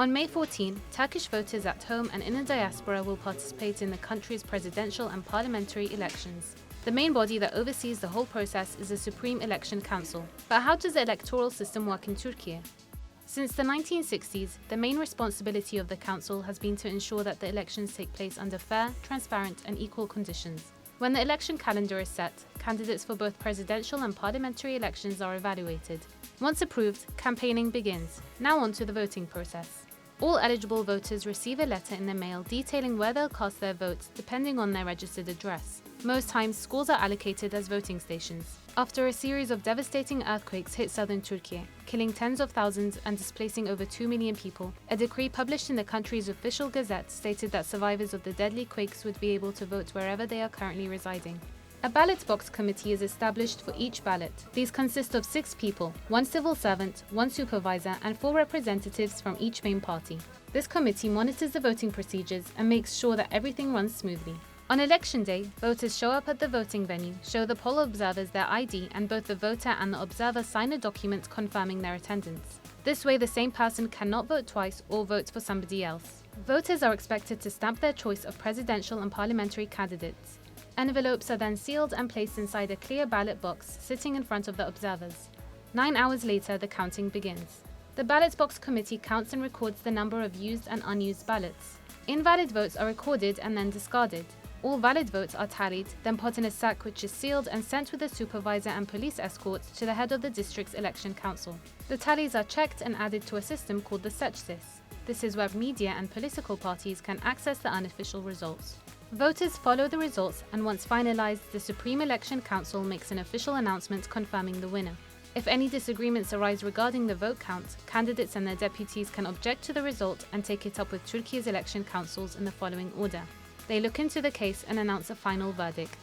On May 14, Turkish voters at home and in the diaspora will participate in the country's presidential and parliamentary elections. The main body that oversees the whole process is the Supreme Election Council. But how does the electoral system work in Turkey? Since the 1960s, the main responsibility of the council has been to ensure that the elections take place under fair, transparent, and equal conditions. When the election calendar is set, candidates for both presidential and parliamentary elections are evaluated. Once approved, campaigning begins. Now on to the voting process. All eligible voters receive a letter in the mail detailing where they'll cast their votes depending on their registered address. Most times, schools are allocated as voting stations. After a series of devastating earthquakes hit southern Turkey, killing tens of thousands and displacing over 2 million people, a decree published in the country's official gazette stated that survivors of the deadly quakes would be able to vote wherever they are currently residing. A ballot box committee is established for each ballot. These consist of 6 people, 1 civil servant, 1 supervisor, and 4 representatives from each main party. This committee monitors the voting procedures and makes sure that everything runs smoothly. On election day, voters show up at the voting venue, show the poll observers their ID, and both the voter and the observer sign a document confirming their attendance. This way, the same person cannot vote twice or vote for somebody else. Voters are expected to stamp their choice of presidential and parliamentary candidates. Envelopes are then sealed and placed inside a clear ballot box sitting in front of the observers. 9 hours later, the counting begins. The ballot box committee counts and records the number of used and unused ballots. Invalid votes are recorded and then discarded. All valid votes are tallied, then put in a sack which is sealed and sent with a supervisor and police escort to the head of the district's election council. The tallies are checked and added to a system called the seçsis. This is where media and political parties can access the unofficial results. Voters follow the results, and once finalized, the Supreme Election Council makes an official announcement confirming the winner. If any disagreements arise regarding the vote count, candidates and their deputies can object to the result and take it up with Turkey's election councils in the following order. They look into the case and announce a final verdict.